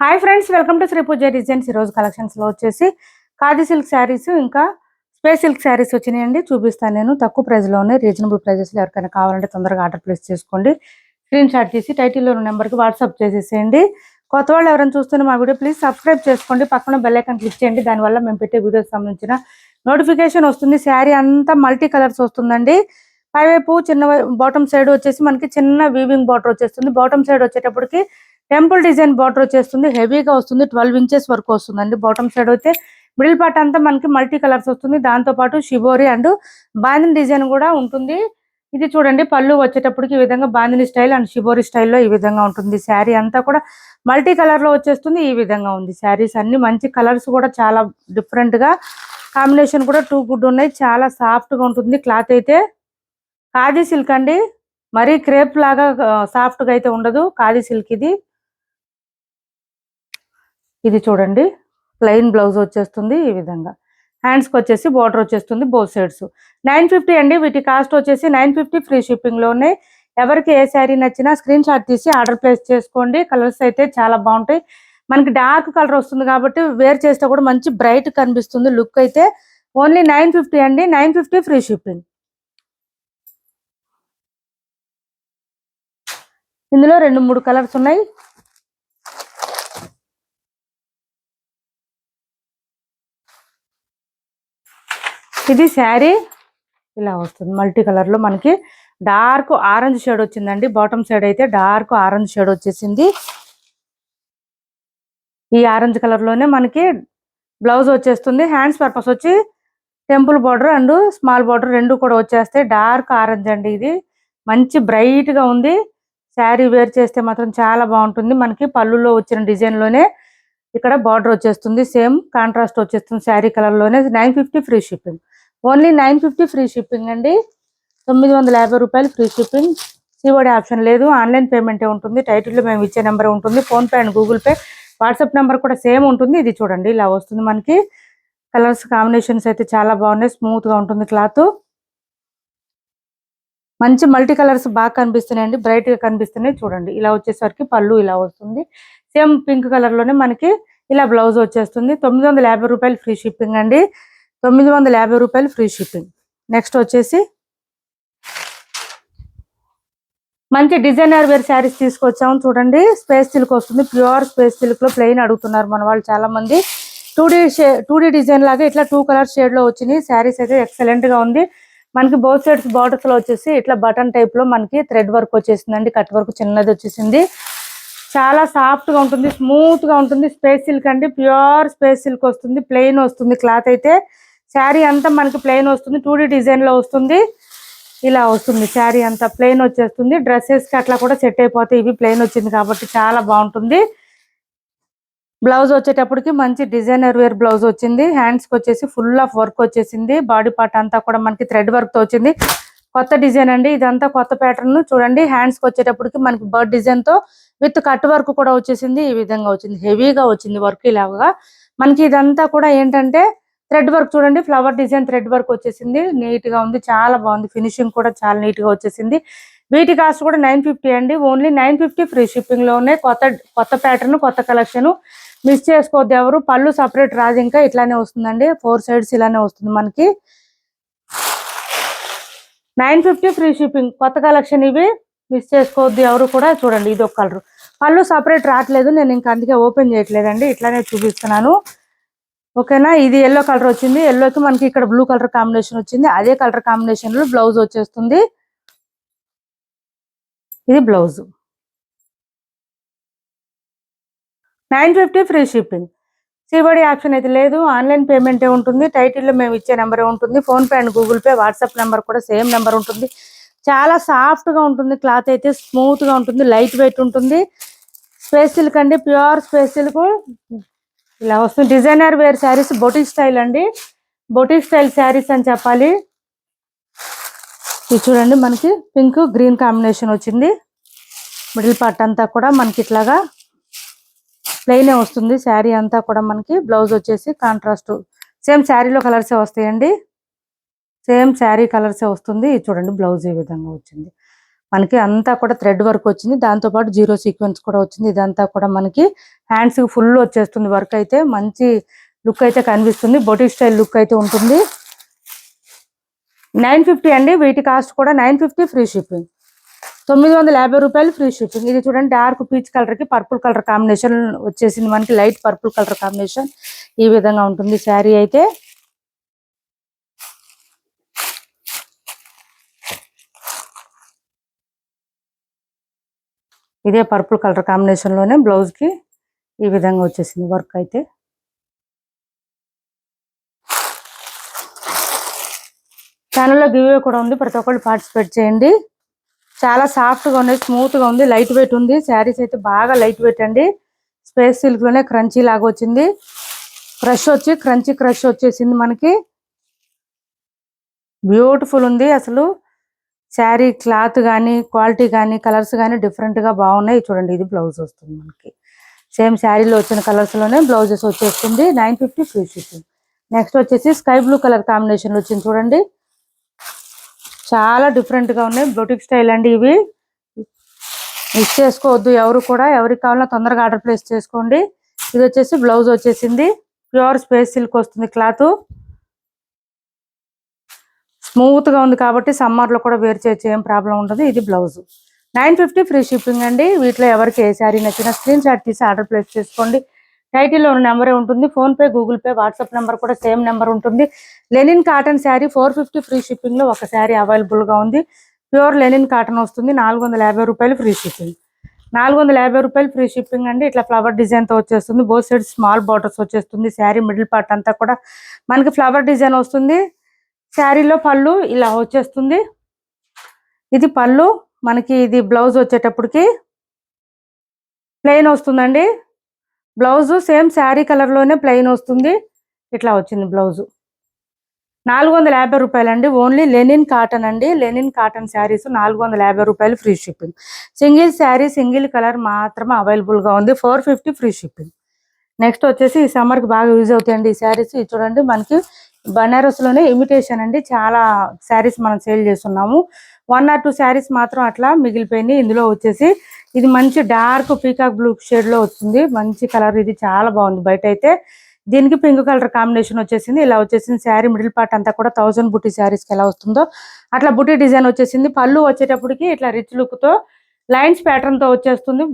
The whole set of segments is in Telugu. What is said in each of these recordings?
Hi friends, welcome to Shri Pooja designs. ఈరోజు కలెక్షన్స్లో వచ్చేసి ఖాదీ సిల్క్ శారీస్ ఇంకా స్పేస్ సిల్క్ శారీస్ వచ్చినాయండి. చూపిస్తాను నేను తక్కువ ప్రైస్లోనే, రీజనబుల్ ప్రైజెస్లో. ఎవరికైనా కావాలంటే తొందరగా ఆర్డర్ ప్లేస్ చేసుకోండి. స్క్రీన్ షాట్ తీసి టైటిల్లో ఉన్న నెంబర్కి వాట్సాప్ చేసేసేయండి. కొత్త వాళ్ళు ఎవరైనా చూస్తున్న మా వీడియో ప్లీజ్ సబ్స్క్రైబ్ చేసుకోండి. పక్కన బెల్ ఐకాన్ క్లిక్ చేయండి. దానివల్ల మేము పెట్టే వీడియోకి సంబంధించిన నోటిఫికేషన్ వస్తుంది. శారీ అంతా మల్టీ కలర్స్ వస్తుందండి. పైవైపు చిన్న బాటమ్ సైడ్ వచ్చేసి మనకి చిన్న వీవింగ్ బార్డర్ వచ్చేస్తుంది. బాటమ్ సైడ్ వచ్చేటప్పటికి టెంపుల్ డిజైన్ బార్డర్ వచ్చేస్తుంది. హెవీగా వస్తుంది. 12 ఇంచెస్ వరకు వస్తుందండి. బాటమ్ సైడ్ అయితే మిడిల్ పార్ట్ అంతా మనకి మల్టీ కలర్స్ వస్తుంది. దాంతో పాటు షిబోరి అండ్ బాందిని డిజైన్ కూడా ఉంటుంది. ఇది చూడండి, పళ్ళు వచ్చేటప్పటికి ఈ విధంగా బాందిని స్టైల్ అండ్ షిబోరి స్టైల్లో ఈ విధంగా ఉంటుంది. శారీ అంతా కూడా మల్టీ కలర్ లో వచ్చేస్తుంది. ఈ విధంగా ఉంది. శారీస్ అన్ని మంచి కలర్స్ కూడా చాలా డిఫరెంట్ గా, కాంబినేషన్ కూడా టూ గుడ్ ఉన్నాయి. చాలా సాఫ్ట్ గా ఉంటుంది. క్లాత్ అయితే ఖాదీ సిల్క్ అండి, మరీ క్రేప్ లాగా సాఫ్ట్ గా అయితే ఉండదు. ఖాదీ సిల్క్ ఇది. ఇది చూడండి, ప్లెయిన్ బ్లౌజ్ వచ్చేస్తుంది. ఈ విధంగా హ్యాండ్స్కి వచ్చేసి బార్డర్ వచ్చేస్తుంది బోత్ సైడ్స్. 950 అండి. వీటి కాస్ట్ వచ్చేసి 950 ఫ్రీ షిప్పింగ్లోనే. ఎవరికి ఏ శారీ నచ్చినా స్క్రీన్ షాట్ తీసి ఆర్డర్ ప్లేస్ చేసుకోండి. కలర్స్ అయితే చాలా బాగుంటాయి. మనకి డార్క్ కలర్ వస్తుంది కాబట్టి వేర్ చేస్తే కూడా మంచి బ్రైట్ కనిపిస్తుంది. లుక్ అయితే ఓన్లీ 950 అండి. 950 ఫ్రీ షిప్పింగ్. ఇందులో 2-3 కలర్స్ ఉన్నాయి. ఇది శారీ ఇలా వస్తుంది. మల్టీ కలర్ లో మనకి డార్క్ ఆరెంజ్ షేడ్ వచ్చిందండి. బాటమ్ సైడ్ అయితే డార్క్ ఆరెంజ్ షేడ్ వచ్చేసింది. ఈ ఆరెంజ్ కలర్ లోనే మనకి బ్లౌజ్ వచ్చేస్తుంది. హ్యాండ్స్ పర్పస్ వచ్చి temple border and small border రెండు కూడా వచ్చేస్తాయి. డార్క్ ఆరెంజ్ అండి. ఇది మంచి బ్రైట్ గా ఉంది. శారీ వేర్ చేస్తే మాత్రం చాలా బాగుంటుంది. మనకి పళ్ళులో వచ్చిన డిజైన్ లోనే ఇక్కడ బార్డర్ వచ్చేస్తుంది. సేమ్ కాంట్రాస్ట్ వచ్చేస్తుంది శారీ కలర్ లోనే. 950 free shipping. Only 950 free shipping అండి. 950 రూపాయలు ఫ్రీ షిప్పింగ్. సిఓడి ఆప్షన్ లేదు, ఆన్లైన్ పేమెంటే ఉంటుంది. టైటిల్లో మేము ఇచ్చే నెంబర్ ఉంటుంది. PhonePe and Google pay, WhatsApp number కూడా సేమ్ ఉంటుంది. ఇది చూడండి, ఇలా వస్తుంది మనకి. కలర్స్ కాంబినేషన్స్ అయితే చాలా బాగున్నాయి. స్మూత్ గా ఉంటుంది క్లాత్. మంచి మల్టీ కలర్స్ బాగా కనిపిస్తున్నాయండి, బ్రైట్ గా కనిపిస్తున్నాయి. చూడండి, ఇలా వచ్చేసరికి పళ్ళు ఇలా వస్తుంది. సేమ్ పింక్ కలర్ లోనే మనకి ఇలా బ్లౌజ్ వచ్చేస్తుంది. 950 రూపాయలు ఫ్రీ షిప్పింగ్ అండి. 950 రూపాయలు ఫ్రీ షిప్పింగ్. నెక్స్ట్ వచ్చేసి మంచి డిజైనర్ వేర్ శారీస్ తీసుకొచ్చాము. చూడండి, స్పేస్ సిల్క్ వస్తుంది. ప్యూర్ స్పేస్ సిల్క్ లో ప్లెయిన్ అడుగుతున్నారు మన వాళ్ళు చాలా మంది. 2D డిజైన్ లాగా ఇట్లా 2 కలర్ షేడ్ లో వచ్చినాయి. శారీస్ అయితే ఎక్సలెంట్ గా ఉంది. మనకి బోత్ సైడ్స్ బార్డర్స్ లో వచ్చేసి ఇట్లా బటన్ టైప్ లో మనకి థ్రెడ్ వర్క్ వచ్చేసిందండి. కట్ వర్క్ చిన్నది వచ్చేసింది. చాలా సాఫ్ట్ గా ఉంటుంది, స్మూత్ గా ఉంటుంది. స్పేస్ సిల్క్ అండి, ప్యూర్ స్పేస్ సిల్క్ వస్తుంది. ప్లెయిన్ వస్తుంది క్లాత్ అయితే. శారీ అంతా మనకి ప్లెయిన్ వస్తుంది. 2D డిజైన్ లో వస్తుంది. ఇలా వస్తుంది శారీ అంతా ప్లెయిన్ వచ్చేస్తుంది. డ్రెస్సెస్ కి అట్లా కూడా సెట్ అయిపోతాయి. ఇవి ప్లెయిన్ వచ్చింది కాబట్టి చాలా బాగుంటుంది. బ్లౌజ్ వచ్చేటప్పటికి మంచి డిజైనర్ వేర్ బ్లౌజ్ వచ్చింది. హ్యాండ్స్ కి వచ్చేసి ఫుల్ ఆఫ్ వర్క్ వచ్చేసింది. బాడీ పార్ట్ అంతా కూడా మనకి థ్రెడ్ వర్క్ తో వచ్చింది. కొత్త డిజైన్ అండి, ఇదంతా కొత్త ప్యాటర్న్. చూడండి, హ్యాండ్స్ కి వచ్చేటప్పటికి మనకి బర్డ్ డిజైన్ తో విత్ కట్ వర్క్ కూడా వచ్చేసింది. ఈ విధంగా వచ్చింది, హెవీగా వచ్చింది వర్క్. ఇలాగా మనకి ఇదంతా కూడా ఏంటంటే థ్రెడ్ వర్క్. చూడండి, ఫ్లవర్ డిజైన్ థ్రెడ్ వర్క్ వచ్చేసింది. నీట్ గా ఉంది, చాలా బాగుంది. ఫినిషింగ్ కూడా చాలా నీట్ గా వచ్చేసింది. వీటి కాస్ట్ కూడా 950 అండి. ఓన్లీ 950 ఫ్రీ షిప్పింగ్ లోనే. కొత్త ప్యాటర్న్, కొత్త కలెక్షన్. మిస్ చేసుకోవద్దు ఎవరు. పళ్ళు సపరేట్ రాదు, ఇంకా ఇట్లానే వస్తుందండి. 4 సైడ్స్ ఇలానే వస్తుంది మనకి. 950 ఫ్రీ షిప్పింగ్. కొత్త కలెక్షన్ ఇవి, మిస్ చేసుకోవద్దు ఎవరు కూడా. చూడండి, ఇది ఒక కలర్. పళ్ళు సపరేట్ రావట్లేదు, నేను ఇంకా అందుకే ఓపెన్ చేయట్లేదండి, ఇట్లానే చూపిస్తున్నాను. ఓకేనా. ఇది ఎల్లో కలర్ వచ్చింది. ఎల్లోకి మనకి ఇక్కడ బ్లూ కలర్ కాంబినేషన్ వచ్చింది. అదే కలర్ కాంబినేషన్ లో బ్లౌజ్ వచ్చేస్తుంది. ఇది blouse. 950 free shipping. COD option అయితే లేదు, ఆన్లైన్ పేమెంటే ఉంటుంది. టైటిల్లో మేము ఇచ్చే నెంబరే ఉంటుంది. PhonePe and Google pay, WhatsApp number కూడా సేమ్ నెంబర్ ఉంటుంది. చాలా సాఫ్ట్ గా ఉంటుంది క్లాత్ అయితే. స్మూత్ గా ఉంటుంది, లైట్ వెయిట్ ఉంటుంది. స్పేస్ సిల్క్ అండి, ప్యూర్ స్పేస్ సిల్క్. ఇలా వస్తుంది. Designer wear sarees, boutique style అండి. బొటిక్ స్టైల్ శారీస్ అని చెప్పాలి. ఇది చూడండి, మనకి పింక్ గ్రీన్ కాంబినేషన్ వచ్చింది. మిడిల్ పార్ట్ అంతా కూడా మనకి ఇట్లాగా ప్లెయిన్ వస్తుంది. శారీ అంతా కూడా మనకి బ్లౌజ్ వచ్చేసి కాంట్రాస్ట్ సేమ్ శారీలో కలర్సే వస్తాయండి. సేమ్ శారీ కలర్సే వస్తుంది. చూడండి, బ్లౌజ్ ఈ విధంగా వచ్చింది. మనకి అంతా కూడా థ్రెడ్ వర్క్ వచ్చింది, దాంతో పాటు జీరో సీక్వెన్స్ కూడా వచ్చింది. ఇదంతా కూడా మనకి హ్యాండ్స్ ఫుల్ వచ్చేస్తుంది వర్క్ అయితే, మంచి లుక్ అయితే కనిపిస్తుంది, బొటిక్ స్టైల్ లుక్ అయితే ఉంటుంది. 950 అండి, వీటి కాస్ట్ కూడా 950 ఫ్రీ షిప్పింగ్. 950 రూపాయలు ఫ్రీ షిప్పింగ్. ఇది చూడండి డార్క్ పీచ్ కలర్ కి పర్పుల్ కలర్ కాంబినేషన్ వచ్చేసింది, మనకి లైట్ పర్పుల్ కలర్ కాంబినేషన్. ఈ విధంగా ఉంటుంది శారీ అయితే. ఇదే పర్పుల్ కలర్ కాంబినేషన్ లోనే బ్లౌజ్ కి ఈ విధంగా వచ్చేసింది వర్క్ అయితే. ఛానల్లో గివ్ కూడా ఉంది, ప్రతి ఒక్కళ్ళు పార్టిసిపేట్ చేయండి. చాలా సాఫ్ట్గా ఉంది, స్మూత్గా ఉంది, లైట్ వెయిట్ ఉంది. శారీస్ అయితే బాగా లైట్ వెయిట్ అండి. స్పేస్ సిల్క్లోనే క్రంచీ లాగా వచ్చింది, క్రష్ వచ్చి క్రంచీ క్రష్ వచ్చేసింది మనకి. బ్యూటిఫుల్ ఉంది అసలు. శారీ క్లాత్ కానీ క్వాలిటీ కానీ కలర్స్ కానీ డిఫరెంట్గా బాగున్నాయి. చూడండి ఇది బ్లౌజ్ వస్తుంది మనకి, సేమ్ శారీలో వచ్చిన కలర్స్లోనే బ్లౌజెస్ వచ్చేస్తుంది. 950 ఫ్రీ షిప్పింగ్. నెక్స్ట్ వచ్చేసి స్కై బ్లూ కలర్ కాంబినేషన్లో వచ్చింది చూడండి, చాలా డిఫరెంట్గా ఉన్నాయి. బొటిక్ స్టైల్ అండి ఇవి, మిస్ చేసుకోవద్దు ఎవరు కూడా. ఎవరికి కావాలో తొందరగా ఆర్డర్ ప్లేస్ చేసుకోండి. ఇది వచ్చేసి బ్లౌజ్ వచ్చేసింది, ప్యూర్ స్పేస్ సిల్క్ వస్తుంది క్లాత్, స్మూత్గా ఉంది కాబట్టి సమ్మర్లో కూడా వేర్ చేయొచ్చు, ఏం ప్రాబ్లం ఉండదు. ఇది బ్లౌజ్. 950 ఫ్రీ షిప్పింగ్ అండి. వీటిలో ఎవరికి ఏ శారీ నచ్చినా స్క్రీన్ షాట్ తీసి ఆర్డర్ ప్లేస్ చేసుకోండి. టైటిల్లో ఉన్న నెంబరే ఉంటుంది, PhonePe, Google pay, WhatsApp number కూడా సేమ్ నెంబర్ ఉంటుంది. లెనిన్ కాటన్ శారీ 450 ఫ్రీ షిప్పింగ్లో ఒక శారీ అవైలబుల్గా ఉంది. ప్యూర్ లెనిన్ కాటన్ వస్తుంది, 450 రూపాయలు ఫ్రీ షిప్పింగ్. 450 రూపాయలు ఫ్రీ షిప్పింగ్ అండి. ఇట్లా ఫ్లవర్ డిజైన్తో వచ్చేస్తుంది, బోత్ సైడ్ స్మాల్ బార్డర్స్ వచ్చేస్తుంది. శారీ మిడిల్ పార్ట్ అంతా కూడా మనకి ఫ్లవర్ డిజైన్ వస్తుంది. శారీలో పళ్ళు ఇలా వచ్చేస్తుంది, ఇది పళ్ళు మనకి. ఇది బ్లౌజ్ వచ్చేటప్పటికి ప్లెయిన్ వస్తుందండి. బ్లౌజ్ సేమ్ శారీ కలర్లోనే ప్లెయిన్ వస్తుంది, ఇట్లా వచ్చింది బ్లౌజ్. 450 రూపాయలు అండి, ఓన్లీ లెనిన్ కాటన్ అండి. లెనిన్ కాటన్ శారీస్ 450 రూపాయలు free shipping. Single sari single colour మాత్రమే అవైలబుల్గా ఉంది, 450 ఫ్రీ షిప్పింగ్. నెక్స్ట్ వచ్చేసి ఈ సమ్మర్కి బాగా యూజ్ అవుతాయండి ఈ శారీస్. ఇది చూడండి మనకి బనారస్లోనే ఇమిటేషన్ అండి, చాలా శారీస్ మనం సేల్ చేస్తున్నాము. 1 or 2 శారీస్ మాత్రం అట్లా మిగిలిపోయినాయి. ఇందులో వచ్చేసి ఇది మంచి డార్క్ పీకాక్ బ్లూ షేడ్లో వస్తుంది, మంచి కలర్. ఇది చాలా బాగుంది బయట అయితే. దీనికి పింక్ కలర్ కాంబినేషన్ వచ్చేసింది, ఇలా వచ్చేసింది. శారీ మిడిల్ పార్ట్ అంతా కూడా 1000 బుటీ శారీస్కి ఎలా వస్తుందో అట్లా బుటీ డిజైన్ వచ్చేసింది. పళ్ళు వచ్చేటప్పటికి ఇట్లా రిచ్ లుక్తో లైన్స్ ప్యాటర్న్తో వచ్చేస్తుంది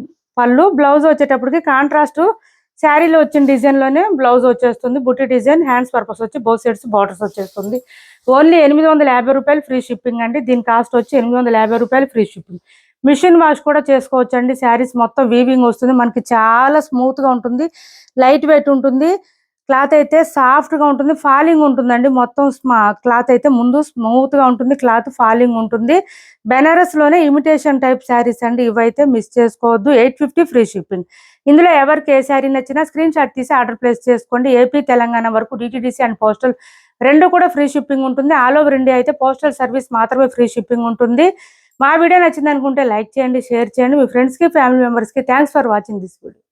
పళ్ళు. బ్లౌజ్ వచ్చేటప్పటికి కాంట్రాస్ట్ శారీలో వచ్చిన డిజైన్లోనే బ్లౌజ్ వచ్చేస్తుంది, బుటీ డిజైన్. హ్యాండ్స్ పర్పస్ వచ్చి బోత్ సైడ్స్ బార్డర్స్ వచ్చేస్తుంది. ఓన్లీ 850 రూపాయలు ఫ్రీ షిప్పింగ్ అండి. దీని కాస్ట్ వచ్చి 850 రూపాయలు ఫ్రీ షిప్పింగ్. మిషన్ వాష్ కూడా చేసుకోవచ్చు అండి. శారీస్ మొత్తం వీవింగ్ వస్తుంది మనకి, చాలా స్మూత్గా ఉంటుంది, లైట్ వెయిట్ ఉంటుంది. క్లాత్ అయితే సాఫ్ట్గా ఉంటుంది, ఫాలింగ్ ఉంటుందండి. మొత్తం క్లాత్ అయితే ముందు స్మూత్గా ఉంటుంది, క్లాత్ ఫాలింగ్ ఉంటుంది. బెనారస్లోనే ఇమిటేషన్ టైప్ శారీస్ అండి ఇవైతే, మిస్ చేసుకోవద్దు. 850 ఫ్రీ షిప్పింగ్. ఇందులో ఎవరికి ఏ శారీ నచ్చినా స్క్రీన్ షాట్ తీసి ఆర్డర్ ప్లేస్ చేసుకోండి. ఏపీ తెలంగాణ వరకు డిటిడిసి అండ్ పోస్టల్ రెండు కూడా ఫ్రీ షిప్పింగ్ ఉంటుంది. ఆల్ ఓవర్ ఇండియా అయితే పోస్టల్ సర్వీస్ మాత్రమే ఫ్రీ షిప్పింగ్ ఉంటుంది. మా వీడియో నచ్చింది అనుకుంటే లైక్ చేయండి, షేర్ చేయండి మీ ఫ్రెండ్స్కి, ఫ్యామిలీ మెంబర్స్కి. Thanks for watching this video.